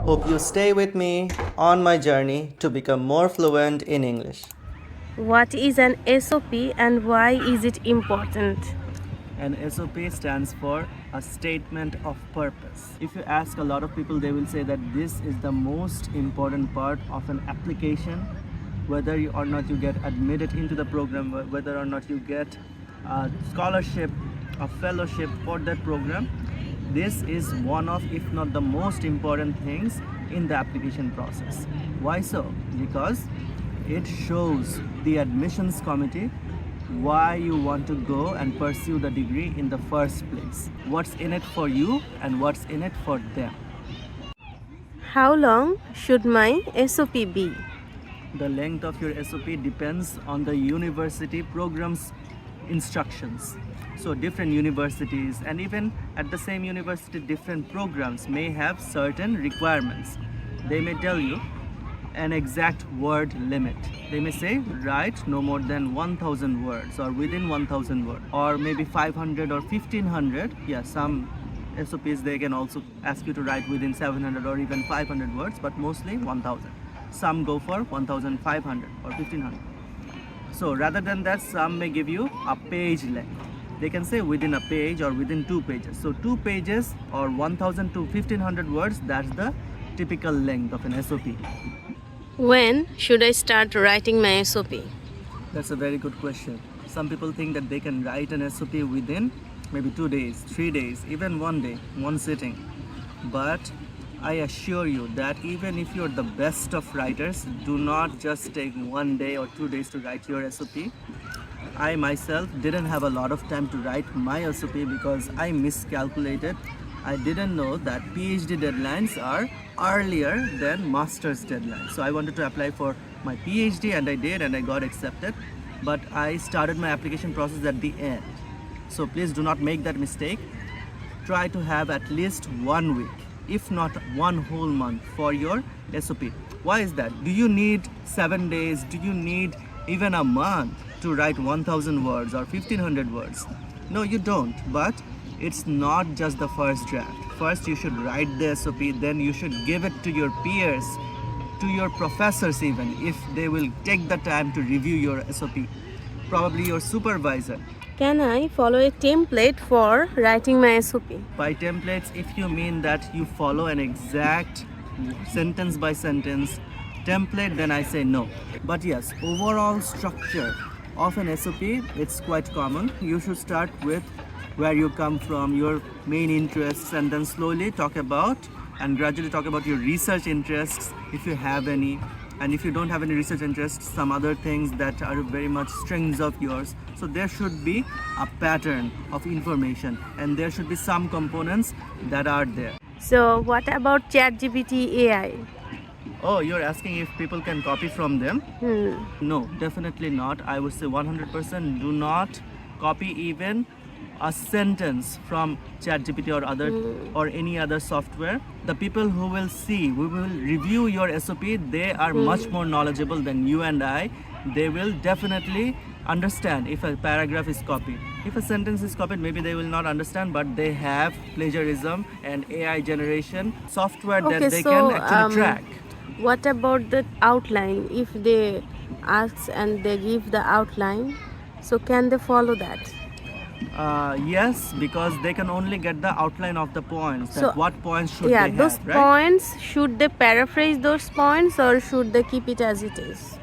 Hope you stay with me on my journey to become more fluent in English. What is an SOP and why is it important? An SOP stands for a statement of purpose. If you ask a lot of people, they will say that this is the most important part of an application, whether or not you get admitted into the program, whether or not you get a scholarship, a fellowship for that program. This is one of, if not the most important things in the application process. Why so? Because it shows the admissions committee why you want to go and pursue the degree in the first place. What's in it for you and what's in it for them. How long should my SOP be? The length of your SOP depends on the university program's instructions. So different universities and even at the same university, different programs may have certain requirements. They may tell you an exact word limit. They may say write no more than 1000 words or within 1000 words or maybe 500 or 1500. Yeah, some SOPs they can also ask you to write within 700 or even 500 words, but mostly 1000. Some go for 1500 or 1500. So rather than that, some may give you a page length. They can say within a page or within 2 pages. So 2 pages or 1000 to 1500 words, that's the typical length of an SOP. When should I start writing my SOP? That's a very good question. Some people think that they can write an SOP within maybe 2 days, 3 days, even 1 day, one sitting. But I assure you that even if you're the best of writers, do not just take 1 day or 2 days to write your SOP. I myself didn't have a lot of time to write my SOP because I miscalculated. I didn't know that PhD deadlines are earlier than master's deadlines. So I wanted to apply for my PhD and I did and I got accepted. But I started my application process at the end. So please do not make that mistake. Try to have at least 1 week, if not 1 whole month for your SOP. Why is that? Do you need 7 days? Do you need even a month to write 1000 words or 1500 words? No, you don't. But it's not just the first draft. First, you should write the SOP, then you should give it to your peers, to your professors even, if they will take the time to review your SOP. Probably your supervisor. Can I follow a template for writing my SOP? By templates, if you mean that you follow an exact sentence by sentence template, then I say no. But yes, overall structure of an SOP, it's quite common. You should start with where you come from, your main interests, and then slowly talk about and gradually talk about your research interests if you have any. And if you don't have any research interests, some other things that are very much strengths of yours. So there should be a pattern of information and there should be some components that are there. So what about ChatGPT AI? Oh, you're asking if people can copy from them? No, definitely not. I would say 100% do not copy even a sentence from ChatGPT or other or any other software. The people who will review your SOP, they are much more knowledgeable than you and I. They will definitely understand if a paragraph is copied. If a sentence is copied, maybe they will not understand, but they have plagiarism and AI generation software that they can actually track. What about the outline? If they ask and they give the outline, so can they follow that? Yes, because they can only get the outline of the points. So, what points should they have, those right? points, should they paraphrase those points or should they keep it as it is?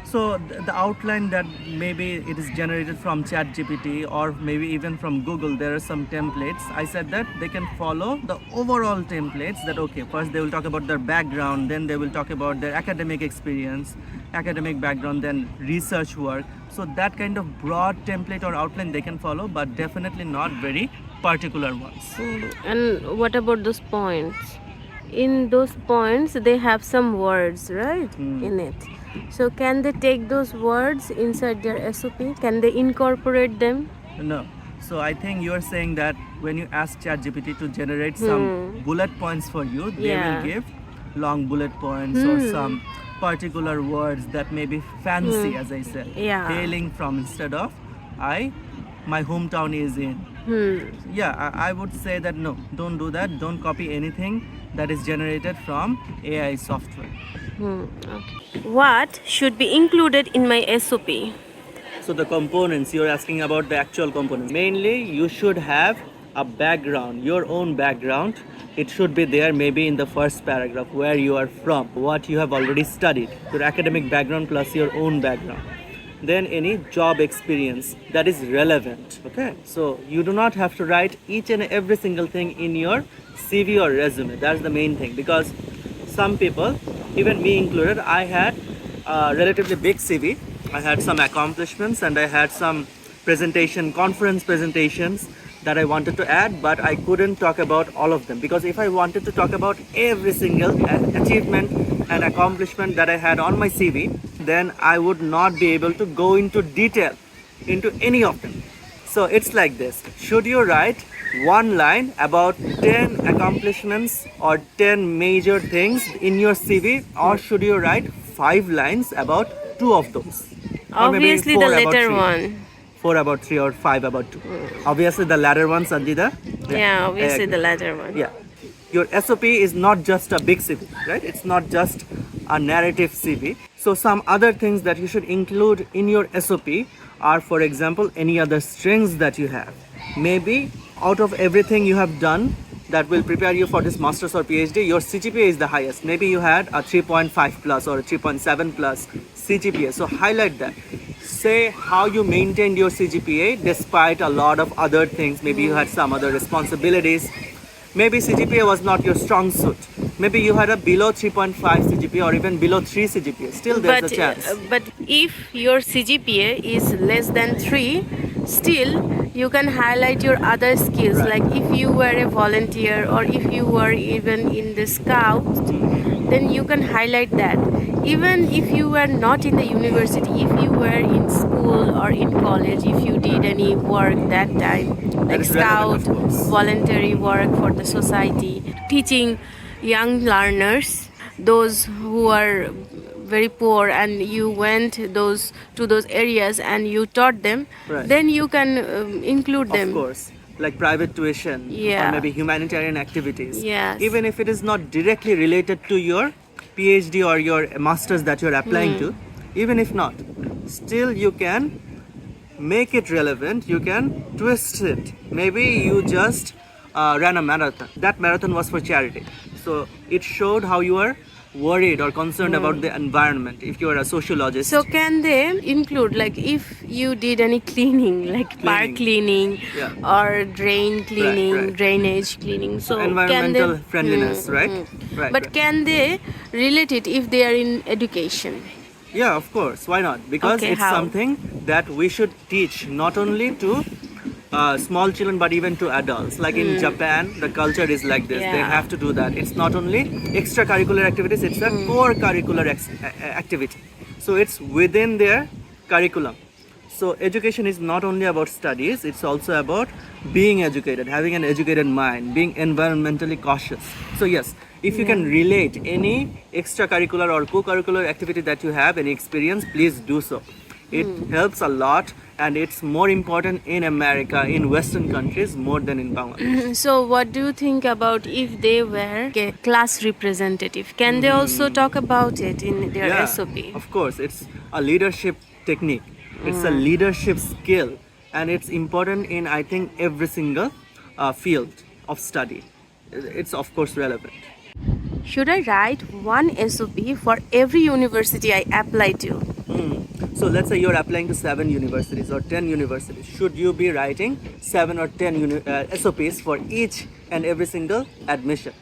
So the outline that maybe it is generated from ChatGPT or maybe even from Google, there are some templates. I said that they can follow the overall templates that, okay, first they will talk about their background, then they will talk about their academic experience, academic background, then research work. So that kind of broad template or outline they can follow, but definitely not very particular ones. And what about those points? In those points, they have some words, right, in it. So can they take those words inside their SOP? Can they incorporate them? No. So I think you're saying that when you ask ChatGPT to generate some bullet points for you, they will give long bullet points or some particular words that may be fancy, as I said, hailing from instead of my hometown is in. I would say that no, don't do that. Don't copy anything. that is generated from AI software. Okay. What should be included in my SOP? So the components, you're asking about the actual components. Mainly, you should have a background, your own background. It should be there maybe in the first paragraph, where you are from, what you have already studied, your academic background plus your own background. Then any job experience that is relevant. Okay, so you do not have to write each and every single thing in your CV or resume. That's the main thing, because some people, even me included, I had a relatively big CV. I had some accomplishments and I had some conference presentations that I wanted to add, but I couldn't talk about all of them, because if I wanted to talk about every single achievement and accomplishment that I had on my CV, then I would not be able to go into detail into any of them. So it's like this. Should you write one line about 10 accomplishments or 10 major things in your CV, or should you write 5 lines about 2 of those? Obviously, the latter one. 4 about 3 or 5 about 2. Obviously, the latter one, Sanjida. Yeah, obviously the latter one. Yeah. Your SOP is not just a big CV, right? It's not just a narrative CV. So some other things that you should include in your SOP are, for example, any other strengths that you have. Maybe out of everything you have done that will prepare you for this master's or PhD, your CGPA is the highest. Maybe you had a 3.5 plus or a 3.7 plus CGPA. So highlight that. Say how you maintained your CGPA despite a lot of other things. Maybe you had some other responsibilities. Maybe CGPA was not your strong suit. Maybe you had a below 3.5 CGPA or even below 3 CGPA. Still there's a chance. But if your CGPA is less than 3, still you can highlight your other skills. Right. Like if you were a volunteer or if you were even in the scout, then you can highlight that. Even if you were not in the university, if you were in school or in college, if you did any work that time, like scout, voluntary work for the society, teaching young learners, those who are very poor, and you went to those areas and you taught them, Right. then you can include them. Of course, like private tuition Yeah. or maybe humanitarian activities. Yes. Even if it is not directly related to your PhD or your master's that you're applying to, even if not, still you can make it relevant, you can twist it. Maybe you just ran a marathon. That marathon was for charity. So it showed how you are worried or concerned about the environment if you are a sociologist. So can they include, like if you did any cleaning, like park cleaning Yeah. or drain cleaning, right. drainage cleaning? So environmental can they, friendliness, right? Right. But right. can they relate it if they are in education? Yeah, of course. Why not? Because Okay, it's how? something that we should teach not only to small children but even to adults. Like in Japan, the culture is like this. They Yeah. have to do that. It's not only extracurricular activities, it's a core curricular activity. So it's within their curriculum. So education is not only about studies, it's also about being educated, having an educated mind, being environmentally cautious. So yes, if you can relate any extracurricular or co-curricular activity that you have, any experience, please do so. It helps a lot, and it's more important in America, in Western countries, more than in Bangladesh. So what do you think about if they were a class representative? Can they also talk about it in their Yeah, SOP? of course, it's a leadership technique. It's a leadership skill, and it's important in, I think, every single field of study. It's of course relevant. Should I write one SOP for every university I apply to? So let's say you're applying to 7 universities or 10 universities. Should you be writing 7 or 10 SOPs for each and every single admission?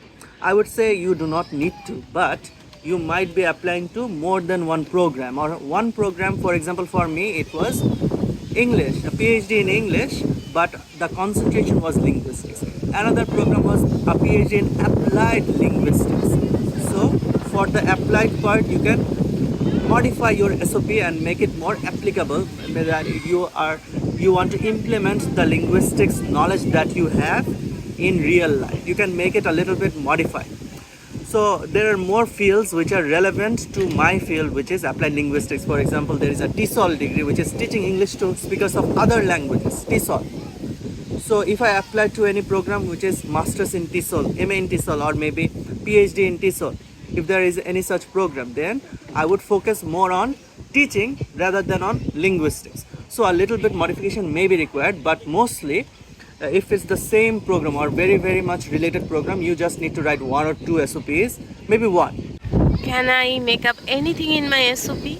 I would say you do not need to, but you might be applying to more than one program, or one program. For example, for me it was English, a PhD in English, but the concentration was linguistics. Another program was a PhD in applied linguistics. So for the applied part, you can modify your SOP and make it more applicable. That you want to implement the linguistics knowledge that you have in real life. You can make it a little bit modified. So there are more fields which are relevant to my field, which is applied linguistics. For example, there is a TESOL degree, which is teaching English to speakers of other languages, TESOL. So if I apply to any program which is Masters in TESOL, MA in TESOL, or maybe PhD in TESOL, if there is any such program, then I would focus more on teaching rather than on linguistics. So a little bit modification may be required, but mostly if it's the same program or very much related program, you just need to write 1 or 2 SOPs, maybe 1. Can I make up anything in my SOP?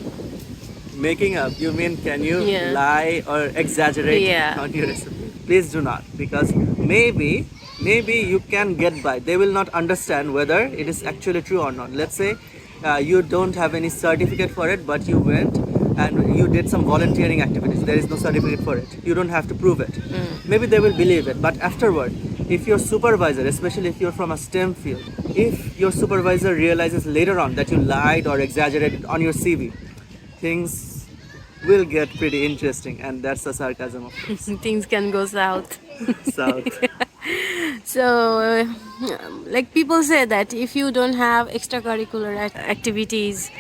Making up, you mean can you Yeah. lie or exaggerate Yeah. on your recipe? Please do not, because maybe you can get by. They will not understand whether it is actually true or not. Let's say you don't have any certificate for it, but you went and you did some volunteering activities. There is no certificate for it. You don't have to prove it. Maybe they will believe it, but afterward, if your supervisor, especially if you're from a STEM field, if your supervisor realizes later on that you lied or exaggerated on your CV, things will get pretty interesting, and that's the sarcasm of course. Things can go south. South. So, like people say that if you don't have extracurricular activities,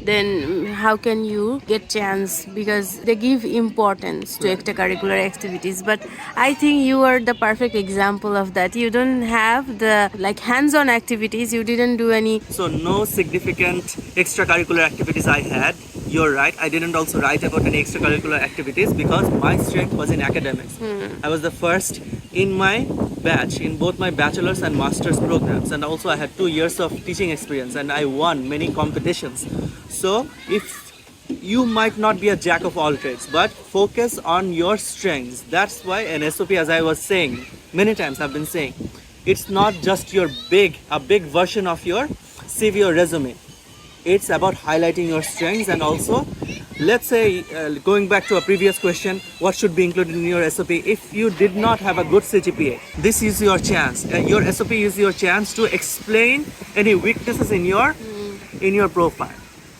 then how can you get chance? Because they give importance to extracurricular activities. But I think you are the perfect example of that. You don't have the like hands-on activities. You didn't do any. So no significant extracurricular activities I had. You're right. I didn't also write about any extracurricular activities because my strength was in academics. I was the first in my batch in both my bachelor's and master's programs, and also I had 2 years of teaching experience, and I won many competitions. So if you might not be a jack of all trades, but focus on your strengths. That's why an SOP, as I was saying many times, I've been saying, it's not just a big version of your CV or resume. It's about highlighting your strengths, and also, let's say, going back to a previous question, what should be included in your SOP? If you did not have a good CGPA, this is your chance. Your SOP is your chance to explain any weaknesses in your profile.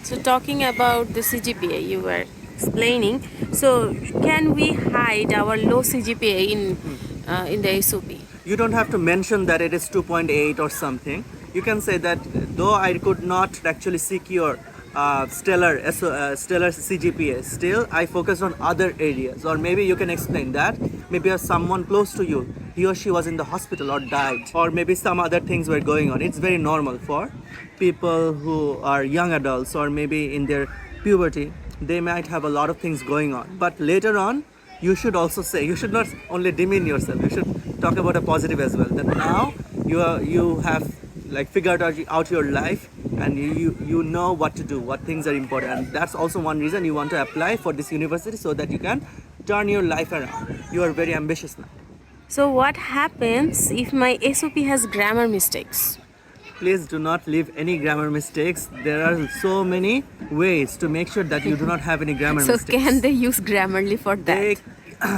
So talking about the CGPA, you were explaining. So can we hide our low CGPA in the SOP? You don't have to mention that it is 2.8 or something. You can say that though I could not actually secure stellar CGPA, still I focused on other areas. Or maybe you can explain that maybe someone close to you, he or she was in the hospital or died, or maybe some other things were going on. It's very normal for people who are young adults or maybe in their puberty. They might have a lot of things going on, but later on you should also say, you should not only demean yourself, you should talk about a positive as well, that now you have like figured out your life, and you know what to do, what things are important, and that's also one reason you want to apply for this university, so that you can turn your life around. You are very ambitious now. So what happens if my SOP has grammar mistakes? Please do not leave any grammar mistakes. There are so many ways to make sure that you do not have any grammar So mistakes. can they use Grammarly for that?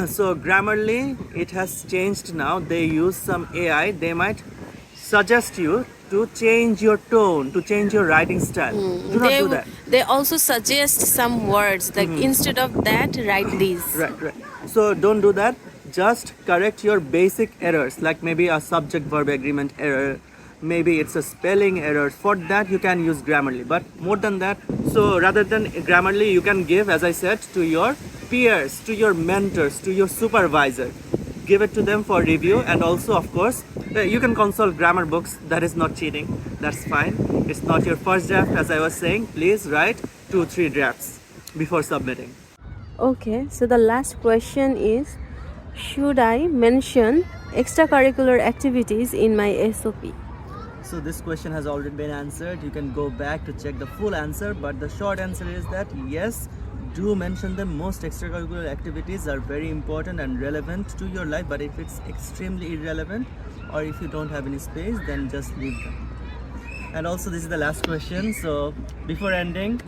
So Grammarly, it has changed now. They use some AI. They might suggest you to change your tone, to change your writing style. Do not do that. They also suggest some words like instead of that, write these. Right. So don't do that. Just correct your basic errors, like maybe a subject-verb agreement error, maybe it's a spelling error. For that you can use Grammarly, but more than that, so rather than Grammarly, you can give, as I said, to your peers, to your mentors, to your supervisor. Give it to them for review, and also of course you can consult grammar books. That is not cheating, that's fine. It's not your first draft, as I was saying. Please write 2-3 drafts before submitting. Okay, so the last question is, should I mention extracurricular activities in my SOP? So this question has already been answered. You can go back to check the full answer, but the short answer is that yes, do mention them. Most extracurricular activities are very important and relevant to your life, but if it's extremely irrelevant or if you don't have any space, then just leave them. And also, this is the last question, so before ending,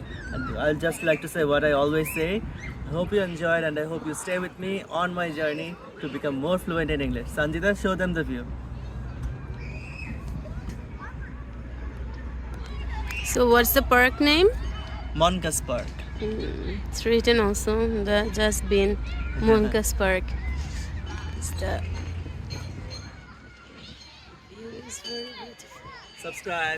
I'll just like to say what I always say. I hope you enjoyed, and I hope you stay with me on my journey to become more fluent in English. Sanjita, show them the view. So what's the park name? Monkas Park. It's written also the just been Monkas Park. It's the view is very beautiful. Subscribe.